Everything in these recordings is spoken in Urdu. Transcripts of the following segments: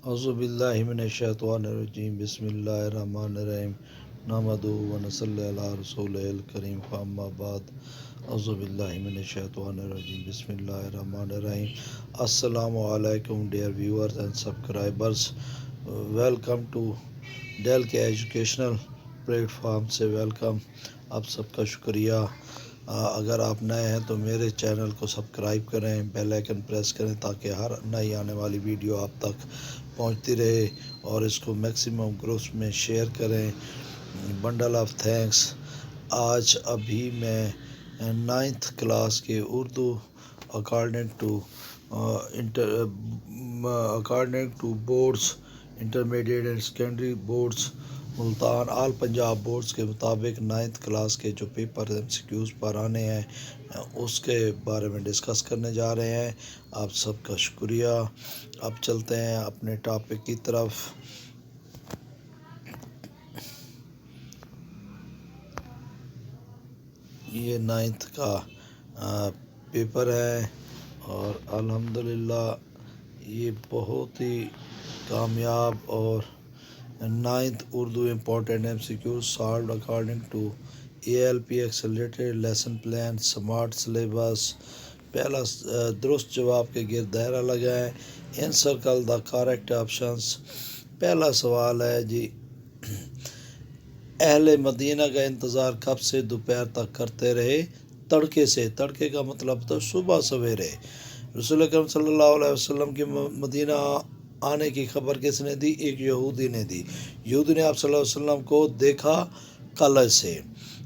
اعوذ باللہ من الشیطان الرجیم بسم اللہ الرحمن الرحیم نحمدہ و نصلی علی رسولہ الکریم فاما بعد اعوذ باللہ من الشیطان الرجیم بسم اللہ الرحمن الرحیم السلام علیکم dear viewers and subscribers, welcome to ڈیل کے ایجوکیشنل پلیٹ فارم سے ویلکم، آپ سب کا شکریہ۔ اگر آپ نئے ہیں تو میرے چینل کو سبسکرائب کریں، بیل آئیکن پریس کریں تاکہ ہر نئی آنے والی ویڈیو آپ تک پہنچتی رہے، اور اس کو میکسیمم گروپس میں شیئر کریں۔ Bundle of thanks. آج ابھی میں 9th کلاس کے Urdu according to boards, intermediate and secondary boards Multan, all Punjab boards کے مطابق 9th کلاس کے جو پیپر MCQs پر آنے ہیں اس کے بارے میں ڈسکس کرنے جا رہے ہیں۔ آپ سب کا شکریہ۔ اب چلتے ہیں اپنے ٹاپک کی طرف۔ یہ 9th کا پیپر ہے اور الحمدللہ یہ بہت ہی کامیاب، اور 9th Urdu important MCQs solved according to ALP accelerated lesson plan smart syllabus. پہلا درست جواب کے گرد دائرہ لگائیں، انسرکل دا کریکٹ آپشنس۔ پہلا سوال ہے جی، اہل مدینہ کا انتظار کب سے دوپہر تک کرتے رہے؟ تڑکے سے۔ تڑکے کا مطلب تو صبح سویرے۔ رسول اکرم صلی اللہ علیہ وسلم کی مدینہ آنے کی خبر کس نے دی؟ ایک یہودی نے دی۔ یہودی نے آپ صلی اللہ علیہ وسلم کو دیکھا قلعہ سے،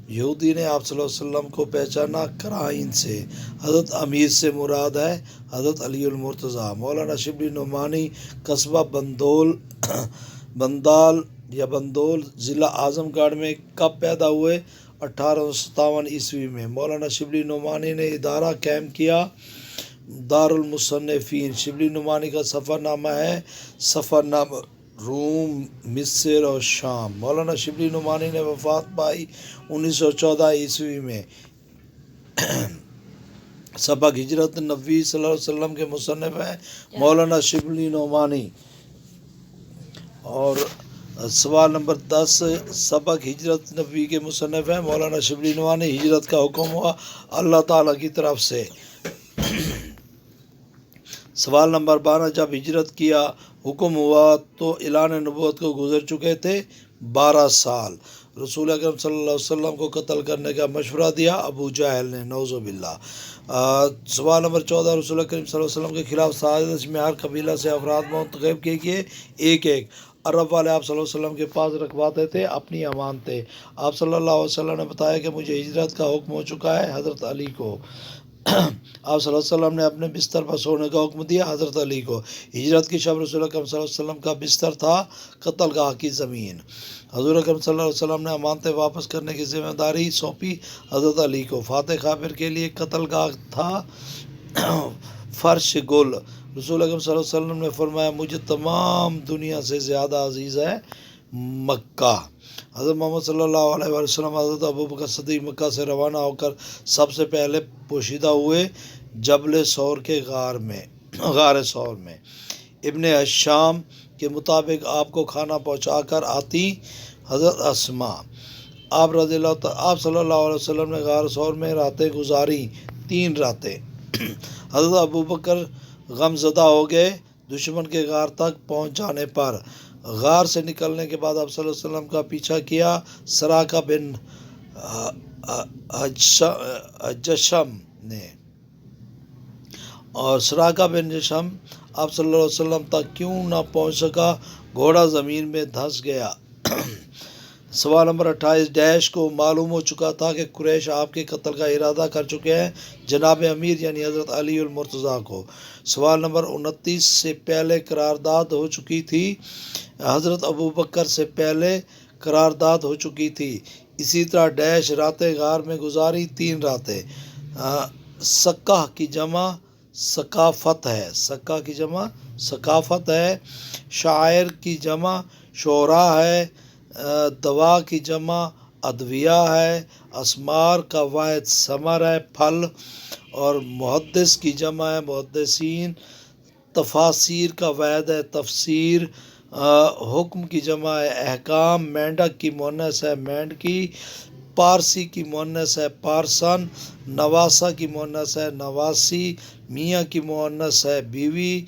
یہودی نے آپ صلی اللہ علیہ وسلم کو پہچانا قرائن سے۔ حضرت امیر سے مراد ہے حضرت علی المرتضیٰ۔ مولانا شبلی نعمانی قصبہ بندول ضلع اعظم گڑھ میں کب پیدا ہوئے؟ 1857 عیسوی میں۔ مولانا شبلی نعمانی نے ادارہ قائم کیا دارالمصنفین۔ شبلی نعمانی کا سفر نامہ ہے سفر نامہ روم، مصر اور شام۔ مولانا شبلی نعمانی نے وفات پائی 1914 عیسوی میں۔ سبق ہجرت نبوی صلی اللہ علیہ وسلم کے مصنف ہیں مولانا شبلی نعمانی۔ اور سوال نمبر 10، سبق ہجرت نبوی کے مصنف ہیں مولانا شبلی نعمانی۔ ہجرت کا حکم ہوا اللہ تعالیٰ کی طرف سے۔ سوال نمبر 12، جب ہجرت کیا حکم ہوا تو اعلان نبوت کو گزر چکے تھے 12 سال۔ رسول اکرم صلی اللہ علیہ وسلم کو قتل کرنے کا مشورہ دیا ابو جہل نے، نعوذ باللہ۔ سوال نمبر 14، رسول اکرم صلی اللہ علیہ وسلم کے خلاف سازش میں ہر قبیلہ سے افراد منتخب کیے گئے، ایک ایک۔ عرب والے آپ صلی اللہ علیہ وسلم کے پاس رکھواتے تھے اپنی امانتیں۔ آپ صلی اللہ علیہ وسلم نے بتایا کہ مجھے ہجرت کا حکم ہو چکا ہے حضرت علی کو۔ آپ صلی اللہ علیہ وسلم نے اپنے بستر پر سونے کا حکم دیا حضرت علی کو۔ ہجرت کی شب رسول اکرم صلی اللہ علیہ وسلم کا بستر تھا قتل گاہ کی زمین۔ حضور اکرم صلی اللہ علیہ وسلم نے امانتیں واپس کرنے کی ذمہ داری سونپی حضرت علی کو۔ فاتح خابر کے لیے قتل گاہ تھا فرش گل۔ رسول اکرم صلی اللہ علیہ وسلم نے فرمایا مجھے تمام دنیا سے زیادہ عزیز ہے مکہ۔ حضرت محمد صلی اللہ علیہ وسلم حضرت ابوبکر صدیق مکہ سے روانہ ہو کر سب سے پہلے پوشیدہ ہوئے جبل ثور کے غار ثور میں۔ ابن ہشام کے مطابق آپ کو کھانا پہنچا کر آتی حضرت اسما۔ آپ صلی اللہ علیہ وسلم نے غار ثور میں راتیں گزاری، 3 راتیں۔ حضرت ابوبکر غم زدہ ہو گئے دشمن کے غار تک پہنچ جانے پر۔ غار سے نکلنے کے بعد آپ صلی اللہ علیہ وسلم کا پیچھا کیا سراقہ بن جشم نے، اور سراقہ بن جشم آپ صلی اللہ علیہ وسلم تک کیوں نہ پہنچ سکا؟ گھوڑا زمین میں دھنس گیا۔ سوال نمبر 28، ڈیش کو معلوم ہو چکا تھا کہ قریش آپ کے قتل کا ارادہ کر چکے ہیں؟ جناب امیر یعنی حضرت علی المرتضیٰ کو۔ سوال نمبر 29، سے پہلے قرارداد ہو چکی تھی؟ حضرت ابوبکر سے پہلے قرارداد ہو چکی تھی۔ اسی طرح ڈیش راتیں غار میں گزاری، 3 راتیں۔ سکہ کی جمع ثقافت ہے، سکہ کی جمع ثقافت ہے۔ شاعر کی جمع شعراء ہے۔ دوا کی جمع ادویہ ہے۔ اسمار کا واحد ثمر ہے، پھل۔ اور محدث کی جمع ہے محدثین، تفاسیر کا وعد ہے تفسیر، حکم کی جمع ہے احکام، مینڈک کی مؤنث ہے مینڈکی، پارسی کی مؤنث ہے پارسن، نواسا کی مؤنث ہے نواسی، میاں کی مؤنث ہے بیوی،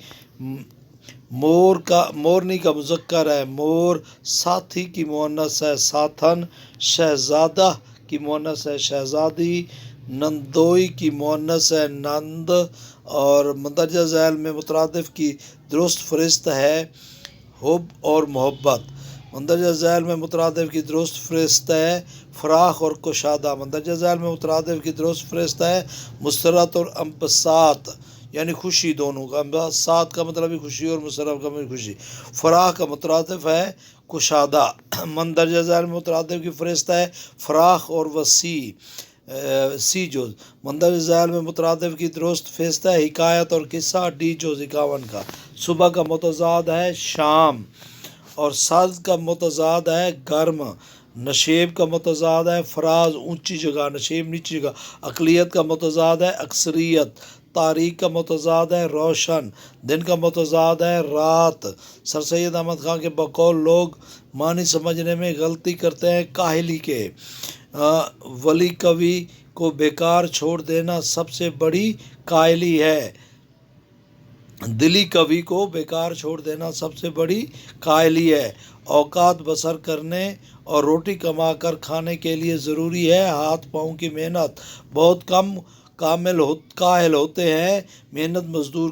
مورنی کا مذکر ہے مور، ساتھی کی مؤنث ہے ساتھن، شہزادہ کی مؤنث ہے شہزادی، نندوئی کی مؤنث ہے نند، اور مندرجہ ذیل میں مترادف کی درست فہرست ہے حب اور محبت۔ مندرجہ ذیل میں مترادف کی درست فہرست ہے فراخ اور کشادہ۔ مندرجہ ذیل میں مترادف کی درست فہرست ہے مسرت اور انبساط، یعنی خوشی دونوں کا، انبساط کا مطلب بھی خوشی اور مسرت کا مطلب خوشی۔ فراخ کا مترادف ہے کشادہ۔ مندرجہ ذیل میں مترادف کی فہرست ہے فراخ اور وسیع، سی جوز۔ مندرجہ ذیل میں مترادف کی درست فہرست ہے حکایت اور قصہ، ڈی جوز 51 کا۔ صبح کا متضاد ہے شام، اور سرد کا متضاد ہے گرم۔ نشیب کا متضاد ہے فراز، اونچی جگہ، نشیب نیچی جگہ۔ اقلیت کا متضاد ہے اکثریت۔ تاریک کا متضاد ہے روشن، دن کا متضاد ہے رات۔ سر سید احمد خان کے بقول لوگ معنی سمجھنے میں غلطی کرتے ہیں کاہلی کے۔ ولی کبھی کو بیکار چھوڑ دینا سب سے بڑی کاہلی ہے۔ دلی کبھی کو بیکار چھوڑ دینا سب سے بڑی کاہلی ہے۔ اوقات بسر کرنے اور روٹی کما کر کھانے کے لیے ضروری ہے ہاتھ پاؤں کی محنت۔ بہت کم کاہل ہوتے ہیں محنت مزدوری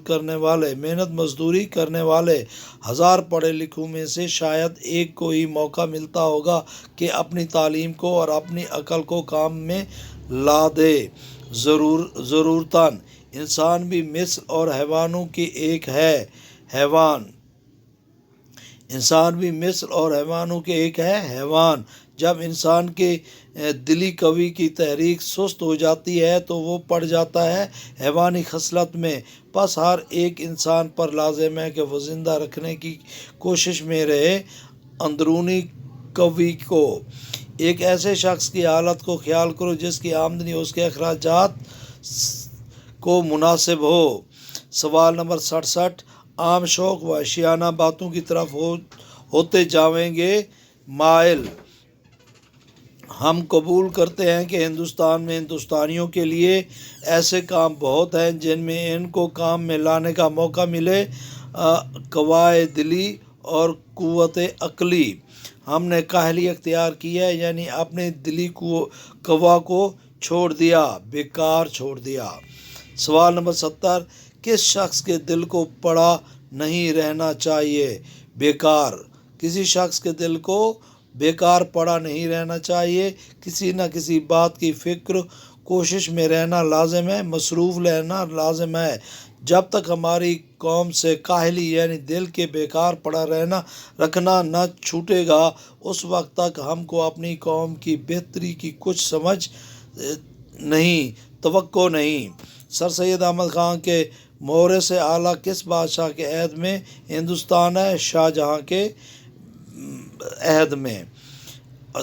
کرنے والے۔ 1000 پڑھے لکھوں میں سے شاید ایک کو ہی موقع ملتا ہوگا کہ اپنی تعلیم کو اور اپنی عقل کو کام میں لا دے۔ ضرورتاً انسان بھی مثل اور حیوانوں کی ایک ہے حیوان۔ جب انسان کے دلی قوی کی تحریک سست ہو جاتی ہے تو وہ پڑ جاتا ہے حیوانی خصلت میں۔ پس ہر ایک انسان پر لازم ہے کہ وہ زندہ رکھنے کی کوشش میں رہے اندرونی قوی کو۔ ایک ایسے شخص کی حالت کو خیال کرو جس کی آمدنی اس کے اخراجات کو مناسب ہو۔ سوال نمبر 67، عام شوق و اشیانہ باتوں کی طرف ہوتے جاویں گے مائل۔ ہم قبول کرتے ہیں کہ ہندوستان میں ہندوستانیوں کے لیے ایسے کام بہت ہیں جن میں ان کو کام میں لانے کا موقع ملے، قوائے دلی اور قوت عقلی۔ ہم نے کاہلی اختیار کی ہے، یعنی اپنے دلی قوا کو چھوڑ دیا، بیکار چھوڑ دیا۔ سوال نمبر 70، کس شخص کے دل کو پڑا نہیں رہنا چاہیے؟ بیکار۔ کسی شخص کے دل کو بیکار پڑا نہیں رہنا چاہیے، کسی نہ کسی بات کی فکر کوشش میں رہنا لازم ہے، مصروف رہنا لازم ہے۔ جب تک ہماری قوم سے کاہلی یعنی دل کے بیکار پڑا رکھنا نہ چھوٹے گا، اس وقت تک ہم کو اپنی قوم کی بہتری کی کچھ توقع نہیں۔ سر سید احمد خان کے مورث اعلیٰ کس بادشاہ کے عہد میں ہندوستان ہے؟ شاہ جہاں کے عہد میں۔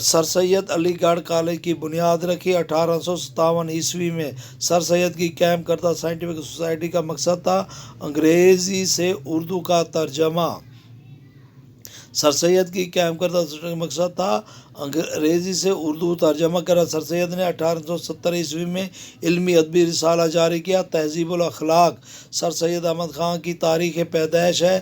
سر سید علی گڑھ کالج کی بنیاد رکھی 1857 عیسوی میں۔ سر سید کی قائم کردہ سائنٹیفک سوسائٹی کا مقصد تھا انگریزی سے اردو کا ترجمہ۔ سر سید کی قائم کردہ سوسائٹی کا مقصد تھا انگریزی سے اردو ترجمہ کرنا۔ سر سید نے 1870 عیسوی میں علمی ادبی رسالہ جاری کیا، تہذیب الاخلاق۔ سر سید احمد خان کی تاریخ پیدائش ہے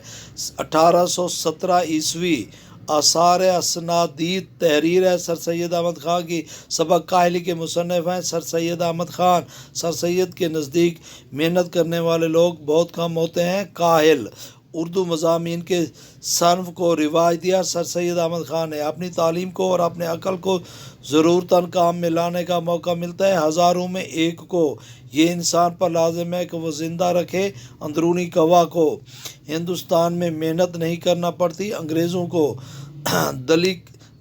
1817 عیسوی۔ آثار اسنادید تحریر ہے۔ سر سید احمد خان کی سبق کاہلی کے مصنف ہیں سر سید احمد خان۔ سر سید کے نزدیک محنت کرنے والے لوگ بہت کم ہوتے ہیں، کاہل۔ اردو مضامین کے صنف کو رواج دیا سر سید احمد خان نے۔ اپنی تعلیم کو اور اپنے عقل کو ضرورتاً کام میں لانے کا موقع ملتا ہے ہزاروں میں ایک کو۔ یہ انسان پر لازم ہے کہ وہ زندہ رکھے اندرونی قوا کو۔ ہندوستان میں محنت نہیں کرنا پڑتی انگریزوں کو۔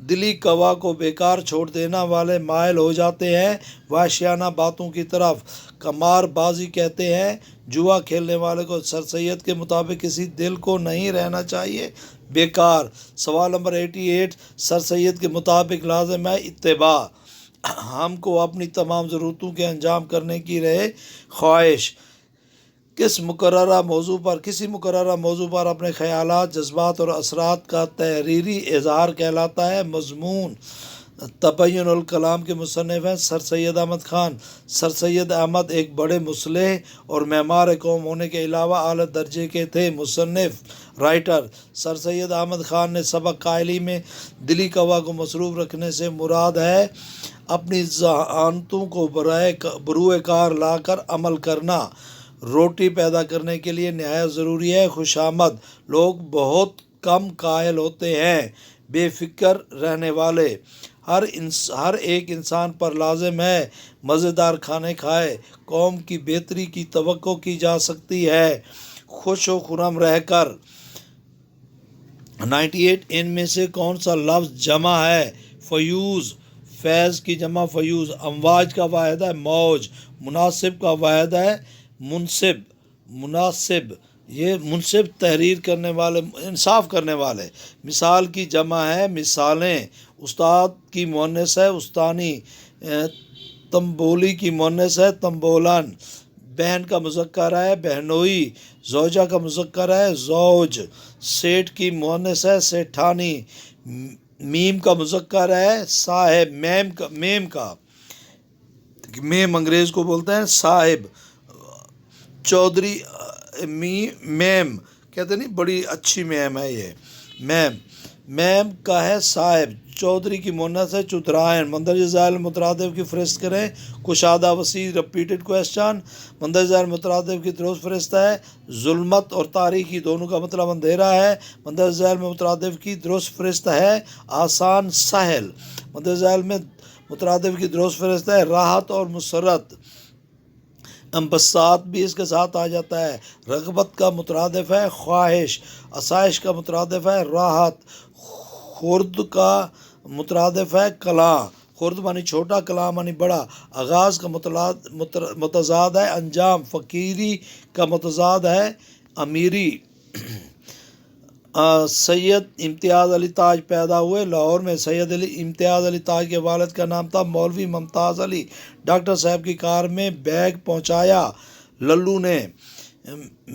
دلی قوا کو بیکار چھوڑ دینے والے مائل ہو جاتے ہیں وحشیانہ باتوں کی طرف۔ قمار بازی کہتے ہیں جوا کھیلنے والے کو۔ سر سید کے مطابق کسی دل کو نہیں رہنا چاہیے بیکار۔ سوال نمبر 88، سر سید کے مطابق لازم ہے اتباع۔ ہم کو اپنی تمام ضرورتوں کے انجام کرنے کی رہے خواہش۔ کسی مقررہ موضوع پر اپنے خیالات، جذبات اور اثرات کا تحریری اظہار کہلاتا ہے۔ مضمون تبین الکلام کے مصنف ہیں سر سید احمد خان۔ سر سید احمد ایک بڑے مصلح اور معمار قوم ہونے کے علاوہ اعلیٰ درجے کے تھے۔ مصنف، رائٹر سر سید احمد خان نے سبق قائلی میں دلی قوا کو مصروف رکھنے سے مراد ہے اپنی ذہانتوں کو بروئے کار لا کر عمل کرنا۔ روٹی پیدا کرنے کے لیے نہایت ضروری ہے خوشامد۔ لوگ بہت کم قائل ہوتے ہیں بے فکر رہنے والے۔ ہر ایک انسان پر لازم ہے مزیدار کھانے کھائے۔ قوم کی بہتری کی توقع کی جا سکتی ہے خوش و خرم رہ کر۔ 98 ان میں سے کون سا لفظ جمع ہے؟ فیوز، فیض کی جمع فیوز۔ امواج کا واحد ہے موج۔ مناسب کا واحد ہے منصب۔ مناسب، یہ منصب تحریر کرنے والے، انصاف کرنے والے۔ مثال کی جمع ہے مثالیں۔ استاد کی مؤنث ہے استانی۔ تنبولی کی مؤنث ہے تنبولن۔ بہن کا مذکر ہے بہنوئی۔ زوجہ کا مذکر ہے زوج۔ سیٹھ کی مؤنث ہے سیٹھانی۔ میم کا مذکر ہے صاحب۔ میم انگریز کو بولتے ہیں صاحب۔ چودھری، میم کہتے نہیں بڑی اچھی میم ہے یہ، میم کا ہے صاحب۔ چودھری کی مؤنث ہے چودھرائن۔ مندرجہ ذیل مترادف کی فہرست کریں۔ کشادہ وسیع ریپیٹڈ کویسچن۔ مندرجہ ذیل مترادف کی درست فہرست ہے ظلمت اور تاریکی، دونوں کا مطلب اندھیرا ہے۔ مندرجہ ذیل مترادف کی درست فہرست ہے آسان سہل۔ مندرجہ ذیل میں مترادف کی درست فہرست ہے راحت اور مسرت۔ انبساط بھی اس کے ساتھ آ جاتا ہے۔ رغبت کا مترادف ہے خواہش۔ آسائش کا مترادف ہے راحت۔ خرد کا مترادف ہے کلاں۔ خرد معنی چھوٹا، کلاں معنی بڑا۔ آغاز کا متضاد ہے انجام۔ فقیری کا متضاد ہے امیری۔ سید امتیاز علی تاج پیدا ہوئے لاہور میں۔ سید امتیاز علی تاج کے والد کا نام تھا مولوی ممتاز علی۔ ڈاکٹر صاحب کی کار میں بیگ پہنچایا للو نے۔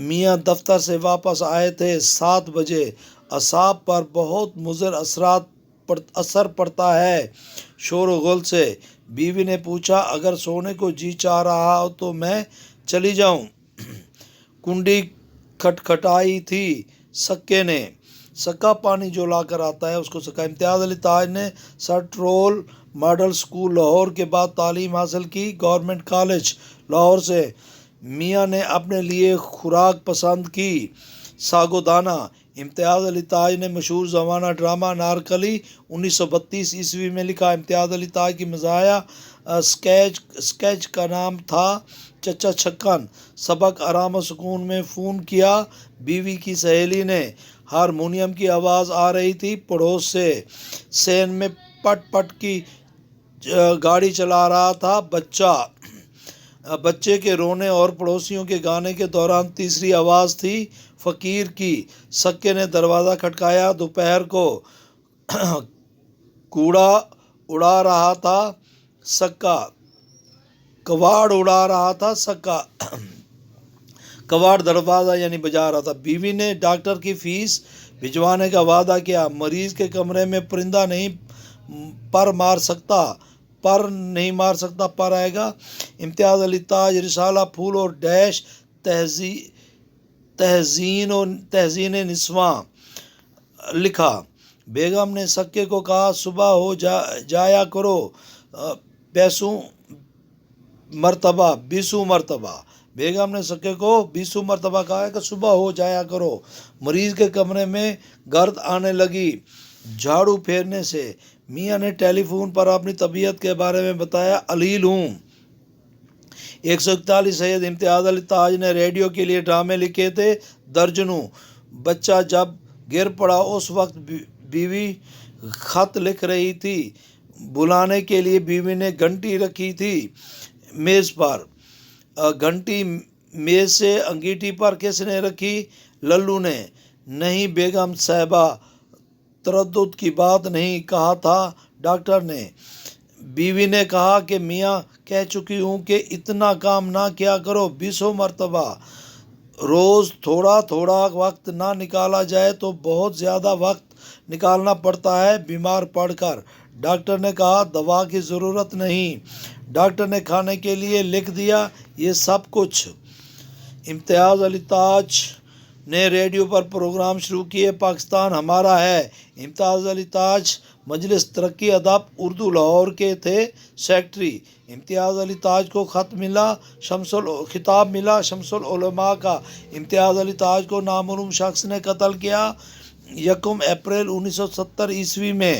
میاں دفتر سے واپس آئے تھے 7 بجے۔ اعصاب پر بہت مضر اثر پڑتا ہے شور و غل سے۔ بیوی نے پوچھا اگر سونے کو جی چاہ رہا ہو تو میں چلی جاؤں۔ کنڈی کھٹکھٹائی تھی سکے نے۔ سکا پانی جو لا کر آتا ہے اس کو سکا۔ امتیاز علی تاج نے سرٹ رول ماڈل اسکول لاہور کے بعد تعلیم حاصل کی گورنمنٹ کالج لاہور سے۔ میاں نے اپنے لیے خوراک پسند کی ساگ و دانہ۔ امتیاز علی تاج نے مشہور زمانہ ڈرامہ انارکلی 1932 عیسوی میں لکھا۔ امتیاز علی تاج کی مزاحیہ اسکیچ کا نام تھا چچا چھکن۔ سبق آرام و سکون میں فون کیا بیوی کی سہیلی نے۔ ہارمونیم کی آواز آ رہی تھی پڑوس سے۔ سین میں پٹ پٹ کی گاڑی چلا رہا تھا بچے کے رونے اور پڑوسیوں کے گانے کے دوران تیسری آواز تھی فقیر کی۔ سکے نے دروازہ کھٹکایا۔ دوپہر کو کوڑا اڑا رہا تھا سکا۔ کواڑ اڑا رہا تھا سکا۔ کواڑ دروازہ یعنی بجا رہا تھا۔ بیوی نے ڈاکٹر کی فیس بھجوانے کا وعدہ کیا۔ مریض کے کمرے میں پرندہ نہیں پر آئے گا۔ امتیاز علی تاج رسالہ پھول اور ڈیش تہذین نسواں لکھا۔ بیگم نے سکے کو کہا صبح ہو جایا کرو 20 مرتبہ۔ بیگم نے سکے کو 20 مرتبہ کہا کہ صبح ہو جایا کرو۔ مریض کے کمرے میں گرد آنے لگی جھاڑو پھیرنے سے۔ میاں نے ٹیلی فون پر اپنی طبیعت کے بارے میں بتایا علیل ہوں۔ 141 سید امتیاز علی تاج نے ریڈیو کے لیے ڈرامے لکھے تھے درجنوں۔ بچہ جب گر پڑا اس وقت بیوی خط لکھ رہی تھی۔ بلانے کے لیے بیوی نے گھنٹی رکھی تھی میز پر۔ گھنٹی میز سے انگیٹھی پر کس نے رکھی؟ للو نے۔ نہیں بیگم صاحبہ، تردد کی بات نہیں، کہا تھا ڈاکٹر نے۔ بیوی نے کہا کہ میاں کہہ چکی ہوں کہ اتنا کام نہ کیا کرو 20 مرتبہ۔ روز تھوڑا تھوڑا وقت نہ نکالا جائے تو بہت زیادہ وقت نکالنا پڑتا ہے بیمار پڑ کر۔ ڈاکٹر نے کہا دوا کی ضرورت نہیں، ڈاکٹر نے کھانے کے لیے لکھ دیا یہ سب کچھ۔ امتیاز علی تاج نے ریڈیو پر پروگرام شروع کیے، پاکستان ہمارا ہے۔ امتیاز علی تاج مجلس ترقی ادب اردو لاہور کے تھے سیکرٹری۔ امتیاز علی تاج کو خطاب ملا شمس العلماء کا۔ امتیاز علی تاج کو نامعلوم شخص نے قتل کیا 1 اپریل 1970 میں۔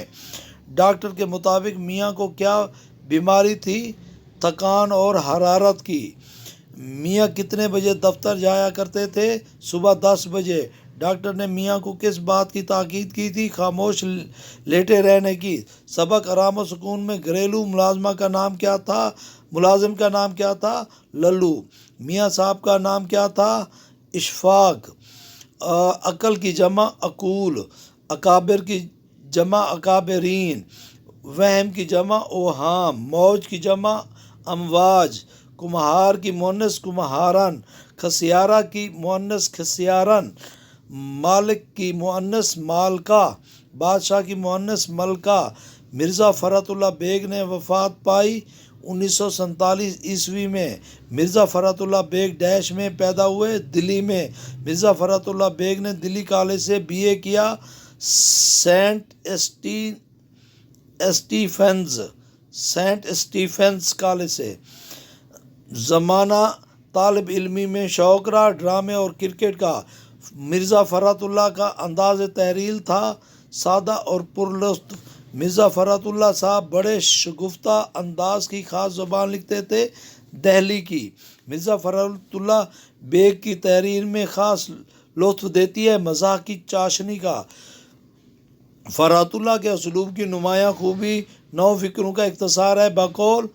ڈاکٹر کے مطابق میاں کو کیا بیماری تھی؟ تھکان اور حرارت کی۔ میاں کتنے بجے دفتر جایا کرتے تھے؟ صبح 10 بجے۔ ڈاکٹر نے میاں کو کس بات کی تاکید کی تھی؟ خاموش لیٹے رہنے کی۔ سبق آرام و سکون میں گھریلو ملازم کا نام کیا تھا؟ للو۔ میاں صاحب کا نام کیا تھا؟ اشفاق۔ عقل کی جمع عقول، اکابر کی جمع اکابرین، وہم کی جمع اوہام، موج کی جمع امواج، کمہار کی مؤنث کمہارن، خسیارہ کی مؤنث خسیارن، مالک کی مؤنث مالکہ، بادشاہ کی مؤنث ملکہ۔ مرزا فرحت اللہ بیگ نے وفات پائی 1947 میں۔ مرزا فرحت اللہ بیگ ڈیش میں پیدا ہوئے؟ دلی میں۔ مرزا فرحت اللہ بیگ نے دلی کالج سے BA کیا، سینٹ اسٹیفنز کالج سے۔ زمانہ طالب علمی میں شوق رہا ڈرامے اور کرکٹ کا۔ مرزا فرحت اللہ کا انداز تحریر تھا سادہ اور پرلطف۔ مرزا فرحت اللہ صاحب بڑے شگفتہ انداز کی خاص زبان لکھتے تھے دہلی کی۔ مرزا فرحت اللہ بیگ کی تحریر میں خاص لطف دیتی ہے مزاح کی چاشنی کا۔ فرحت اللہ کے اسلوب کی نمایاں خوبی 9 فقروں کا اختصار ہے بقول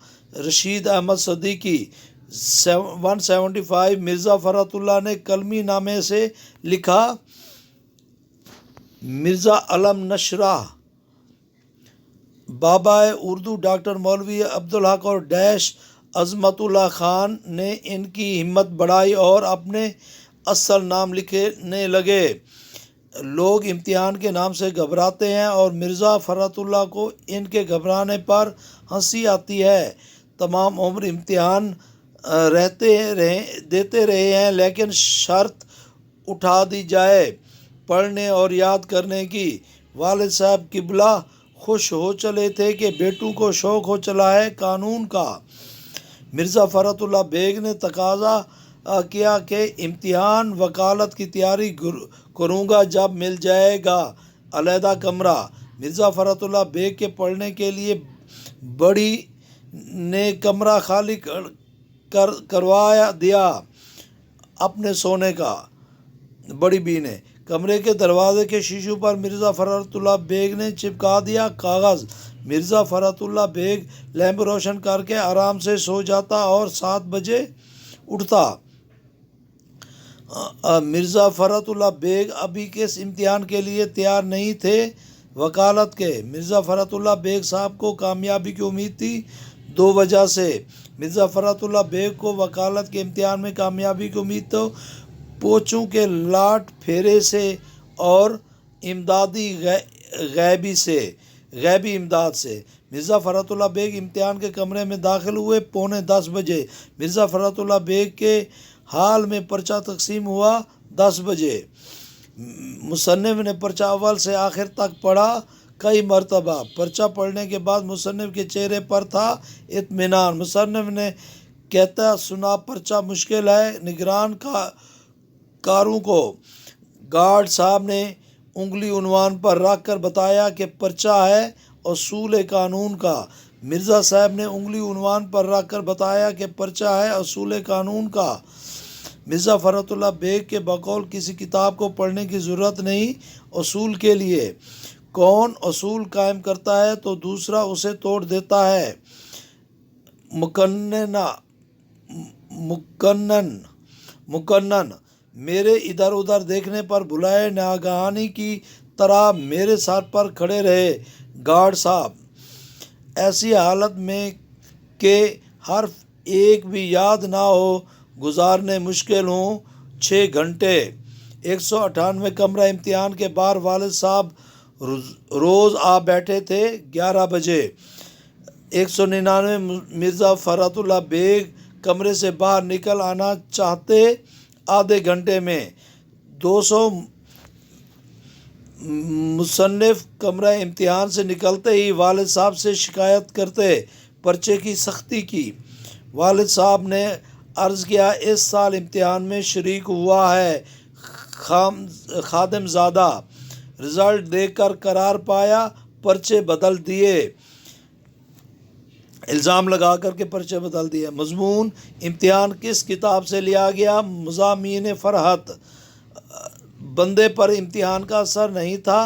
رشید احمد صدیقی 175۔ مرزا فرحت اللہ نے قلمی نامے سے لکھا مرزا علم نشرہ، بابائے اردو ڈاکٹر مولوی عبدالحق اور ڈیش عظمت اللہ خان نے ان کی ہمت بڑھائی اور اپنے اصل نام لکھنے لگے۔ لوگ امتحان کے نام سے گھبراتے ہیں اور مرزا فرحت اللہ کو ان کے گھبرانے پر ہنسی آتی ہے۔ تمام عمر امتحان دیتے رہے ہیں لیکن شرط اٹھا دی جائے پڑھنے اور یاد کرنے کی۔ والد صاحب قبلہ خوش ہو چلے تھے کہ بیٹوں کو شوق ہو چلا ہے قانون کا۔ مرزا فرحت اللہ بیگ نے تقاضا کیا کہ امتحان وکالت کی تیاری کروں گا جب مل جائے گا علیحدہ کمرہ۔ مرزا فرحت اللہ بیگ کے پڑھنے کے لیے بڑی نے کمرہ خالی کروا دیا اپنے سونے کا۔ بڑی بی نے کمرے کے دروازے کے شیشوں پر مرزا فرحت اللہ بیگ نے چپکا دیا کاغذ۔ مرزا فرحت اللہ بیگ لیمپ روشن کر کے آرام سے سو جاتا اور 7 بجے اٹھتا۔ مرزا فرحت اللہ بیگ ابھی کس امتحان کے لیے تیار نہیں تھے؟ وکالت کے۔ مرزا فرحت اللہ بیگ صاحب کو کامیابی کی امید تھی 2 وجہ سے۔ مرزا فرحت اللہ بیگ کو وکالت کے امتحان میں کامیابی کی امید تو پوچوں کے لاٹ پھیرے سے اور امدادی غیبی امداد سے۔ مرزا فرحت اللہ بیگ امتحان کے کمرے میں داخل ہوئے 9:45 بجے۔ مرزا فرحت اللہ بیگ کے ہال میں پرچہ تقسیم ہوا 10 بجے۔ مصنف نے پرچہ اول سے آخر تک پڑھا کئی مرتبہ۔ پرچہ پڑھنے کے بعد مصنف کے چہرے پر تھا اطمینان۔ مصنف نے کہتا سنا پرچہ مشکل ہے نگران کاروں کو۔ گارڈ صاحب نے انگلی عنوان پر رکھ کر بتایا کہ پرچہ ہے اصول قانون کا۔ مرزا صاحب نے انگلی عنوان پر رکھ کر بتایا کہ پرچہ ہے اصول قانون کا۔ مرزا فرحت اللہ بیگ کے بقول کسی کتاب کو پڑھنے کی ضرورت نہیں اصول کے لیے۔ کون اصول قائم کرتا ہے تو دوسرا اسے توڑ دیتا ہے۔ مکنن میرے ادھر ادھر دیکھنے پر بلائے ناگہانی کی طرح میرے سر پر کھڑے رہے گارڈ صاحب، ایسی حالت میں کہ حرف ایک بھی یاد نہ ہو، گزارنے مشکل ہوں، 6 گھنٹے 198 کمرہ امتحان کے باہر والد صاحب روز آ بیٹھے تھے 11 بجے 199 مرزا فرات اللہ بیگ کمرے سے باہر نکل آنا چاہتے آدھے گھنٹے میں 200 مصنف کمرہ امتحان سے نکلتے ہی والد صاحب سے شکایت کرتے پرچے کی سختی کی۔ والد صاحب نے عرض کیا اس سال امتحان میں شریک ہوا ہے خادم زادہ، رزلٹ دیکھ کر قرار پایا پرچے بدل دیے، الزام لگا کر کے پرچے بدل دیے۔ مضمون امتحان کس کتاب سے لیا گیا؟ مضامین فرحت۔ بندے پر امتحان کا اثر نہیں تھا،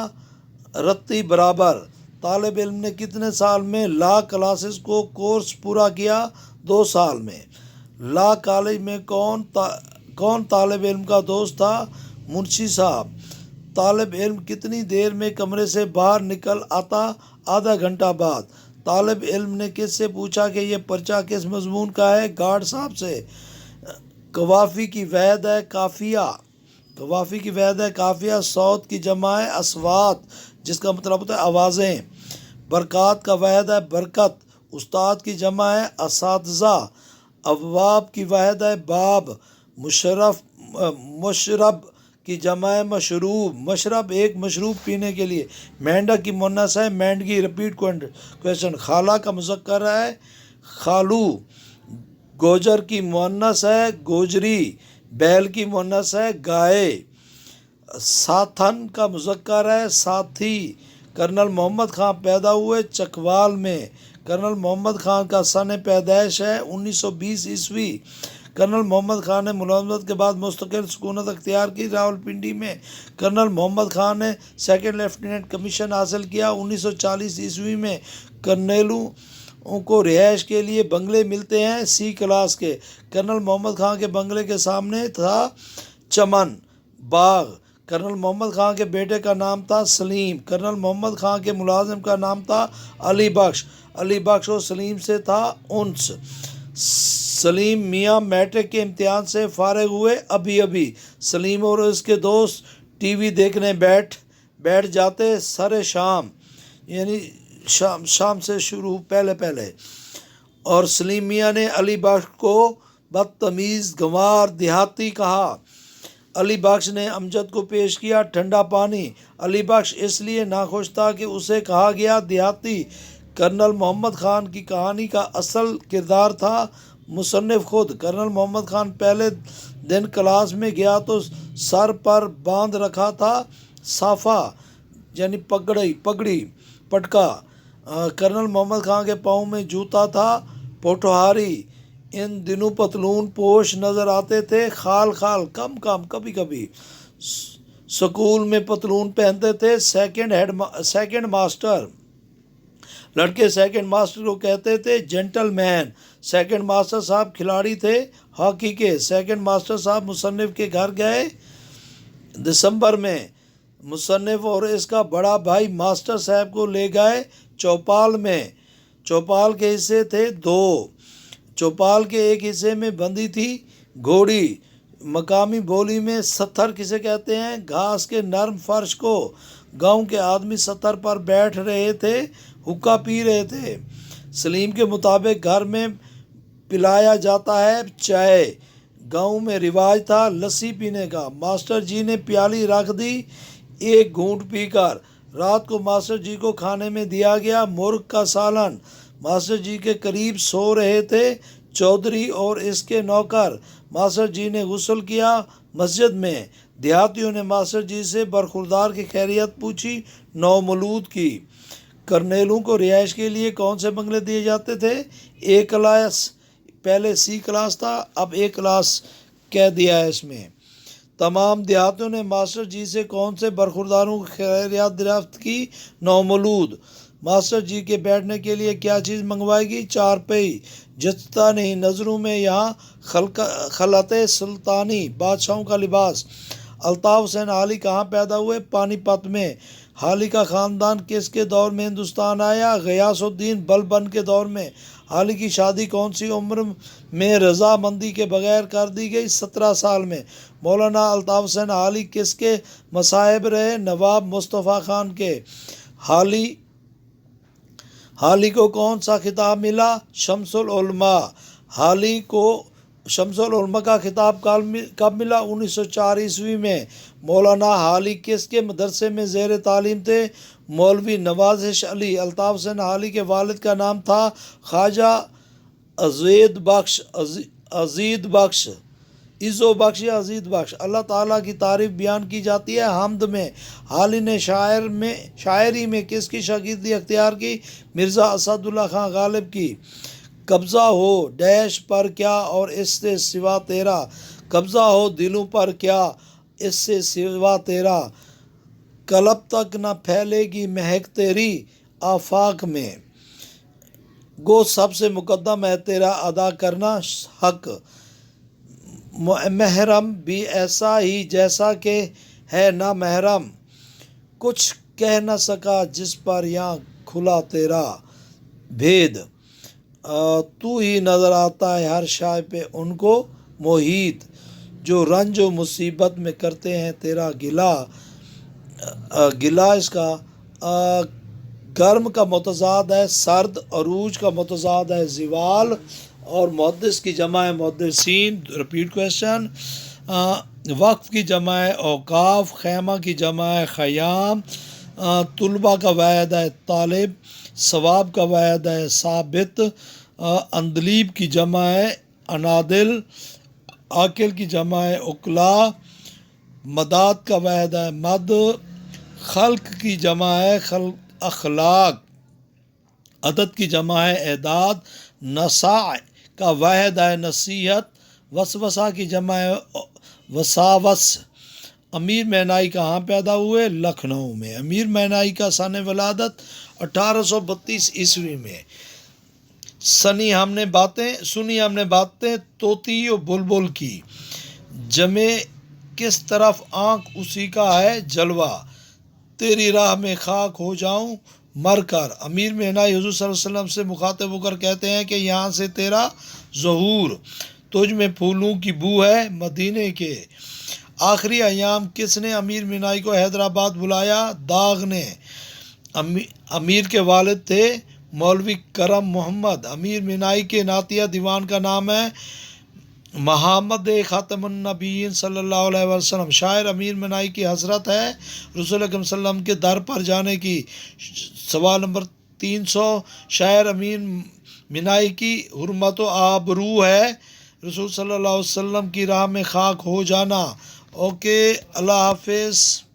رتی برابر۔ طالب علم نے کتنے سال میں لا کلاسز کو کورس پورا کیا؟ 2 سال میں۔ لا کالج میں کون طالب علم کا دوست تھا؟ منشی صاحب۔ طالب علم کتنی دیر میں کمرے سے باہر نکل آتا؟ آدھا گھنٹہ بعد۔ طالب علم نے کس سے پوچھا کہ یہ پرچہ کس مضمون کا ہے؟ گارڈ صاحب سے۔ قوافی کی وحد ہے قافیہ۔ قوافی کی وحد ہے قافیہ۔ صوت کی جمع ہے اصوات، جس کا مطلب ہوتا ہے آوازیں۔ برکات کا وحد ہے برکت۔ استاد کی جمع ہے اساتذہ۔ ابواب کی وحد ہے باب۔ مشرب کی جمع ہے مشروب۔ مشرب ایک مشروب پینے کے لیے۔ مینڈک کی مؤنث ہے مینڈگی۔ Repeat question. خالہ کا مذکر ہے خالو۔ گوجر کی مؤنث ہے گوجری۔ بیل کی مؤنث ہے گائے۔ ساتھن کا مذکر ہے ساتھی۔ کرنل محمد خان پیدا ہوئے چکوال میں۔ کرنل محمد خان کا سن پیدائش ہے 1920 عیسوی۔ کرنل محمد خان نے ملازمت کے بعد مستقل سکونت اختیار کی راولپنڈی میں۔ کرنل محمد خان نے 2nd لیفٹیننٹ کمیشن حاصل کیا 1940 عیسوی میں۔ کرنیلوں کو رہائش کے لیے بنگلے ملتے ہیں C کلاس کے۔ کرنل محمد خان کے بنگلے کے سامنے تھا چمن باغ۔ کرنل محمد خان کے بیٹے کا نام تھا سلیم۔ کرنل محمد خان کے ملازم کا نام تھا علی بخش۔ علی بخش اور سلیم سے تھا انس۔ سلیم میاں میٹرک کے امتحان سے فارغ ہوئے ابھی۔ سلیم اور اس کے دوست ٹی وی دیکھنے بیٹھ جاتے سر شام، یعنی شام سے شروع پہلے۔ اور سلیم میاں نے علی بخش کو بدتمیز گنوار دیہاتی کہا۔ علی بخش نے امجد کو پیش کیا ٹھنڈا پانی۔ علی بخش اس لیے ناخوش تھا کہ اسے کہا گیا دیہاتی۔ کرنل محمد خان کی کہانی کا اصل کردار تھا مصنف خود۔ کرنل محمد خان پہلے دن کلاس میں گیا تو سر پر باندھ رکھا تھا صافہ، یعنی پگڑی پٹکا۔ کرنل محمد خان کے پاؤں میں جوتا تھا پوٹھوہاری۔ ان دنوں پتلون پوش نظر آتے تھے خال کم کبھی۔ سکول میں پتلون پہنتے تھے سیکنڈ ماسٹر۔ لڑکے سیکنڈ ماسٹر کو کہتے تھے جینٹل مین۔ سیکنڈ ماسٹر صاحب کھلاڑی تھے ہاکی کے۔ سیکنڈ ماسٹر صاحب مصنف کے گھر گئے دسمبر میں۔ مصنف اور اس کا بڑا بھائی ماسٹر صاحب کو لے گئے چوپال میں۔ چوپال کے حصے تھے 2۔ چوپال کے ایک حصے میں بندھی تھی گھوڑی۔ مقامی بولی میں ستھر کسے کہتے ہیں؟ گھاس کے نرم فرش کو۔ گاؤں کے آدمی ستھر پر بیٹھ رہے تھے، حقہ پی رہے تھے۔ سلیم کے مطابق گھر میں پلایا جاتا ہے چائے۔ گاؤں میں رواج تھا لسی پینے کا۔ ماسٹر جی نے پیالی رکھ دی 1 گھونٹ پی کر۔ رات کو ماسٹر جی کو کھانے میں دیا گیا مرغ کا سالن۔ ماسٹر جی کے قریب سو رہے تھے چودھری اور اس کے نوکر۔ ماسٹر جی نے غسل کیا مسجد میں۔ دیہاتیوں نے ماسٹر جی سے برخوردار کی خیریت پوچھی، نومولود کی۔ کرنیلوں کو رہائش کے لیے کون سے بنگلے دیے جاتے تھے؟ A کلاس، پہلے C کلاس تھا، اب A کلاس کہہ دیا ہے اس میں۔ تمام دیہاتیوں نے ماسٹر جی سے کون سے برخورداروں کی خیریت دریافت کی؟ نومولود۔ ماسٹر جی کے بیٹھنے کے لیے کیا چیز منگوائے گی؟ چارپائی۔ جچتا نہیں نظروں میں یہاں خلعت سلطانی، بادشاہوں کا لباس۔ الطاف حسین حالی کہاں پیدا ہوئے؟ پانی پت میں۔ حالی کا خاندان کس کے دور میں ہندوستان آیا؟ غیاث الدین بلبن کے دور میں۔ حالی کی شادی کون سی عمر میں رضامندی کے بغیر کر دی گئی؟ 17 سال میں۔ مولانا الطاف حسین حالی کس کے مصاحب رہے؟ نواب مصطفیٰ خان کے۔ حالی کو کون سا خطاب ملا؟ شمس العلماء۔ حالی کو شمس العلماء کا خطاب کب ملا؟ 1904 عیسوی میں۔ مولانا حالی کس کے مدرسے میں زیر تعلیم تھے؟ مولوی نوازش علی۔ الطاف حسین حالی کے والد کا نام تھا خواجہ عزیز بخش۔ اللہ تعالیٰ کی تعریف بیان کی جاتی ہے حمد میں۔ حالی نے شاعری میں کس کی شاگردی اختیار کی؟ مرزا اسد اللہ خان غالب کی۔ قبضہ ہو ڈیش پر کیا اور اس سے سوا تیرا، قبضہ ہو دلوں پر کیا اس سے سوا تیرا، قلب تک نہ پھیلے گی مہک تیری آفاق میں، گو سب سے مقدم ہے تیرا ادا کرنا حق، محرم بھی ایسا ہی جیسا کہ ہے نہ محرم، کچھ کہہ نہ سکا جس پر یہاں کھلا تیرا بھید، تو ہی نظر آتا ہے ہر شے پہ ان کو محیط، جو رنج و مصیبت میں کرتے ہیں تیرا گلا اس کا گرم کا متضاد ہے سرد، عروج کا متضاد ہے زوال، اور محدث کی جمع ہے محدثین۔ Repeat question. وقف کی جمع ہے اوقاف، خیمہ کی جمع ہے خیام، طلبہ کا واحد ہے طالب، ثواب کا واحد ہے ثابت، اندلیب کی جمع ہے انادل، عاقل کی جمع ہے عقلا، مداد کا واحد ہے مد، خلق کی جمع ہے اخلاق، عدد کی جمع ہے اعداد، نساء کا واحد ہے نصیحت، وسوسہ کی جمع ہے وساوس۔ امیر مینائی کہاں پیدا ہوئے؟ لکھنؤ میں۔ امیر مینائی کا سن ولادت 1832 عیسوی میں۔ سنی ہم نے باتیں طوطی و بلبل کی، جمے کس طرف آنکھ اسی کا ہے جلوہ، تیری راہ میں خاک ہو جاؤں مر کر۔ امیر مینائی حضور صلی اللہ علیہ وسلم سے مخاطب ہو کر کہتے ہیں کہ یہاں سے تیرا ظہور، تجھ میں پھولوں کی بو ہے مدینے کے۔ آخری ایام کس نے امیر مینائی کو حیدرآباد بلایا؟ داغ نے۔ امیر کے والد تھے مولوی کرم محمد۔ امیر مینائی کے نعتیہ دیوان کا نام ہے محمد خاتم النبیین صلی اللہ علیہ وسلم۔ شاعر امیر مینائی کی حسرت ہے رسول اکرم صلی اللہ علیہ وسلم کے در پر جانے کی۔ سوال نمبر 300، شاعر امیر مینائی کی حرمت و آبرو ہے رسول صلی اللہ علیہ وسلم کی راہ میں خاک ہو جانا۔ اوکے، اللہ حافظ۔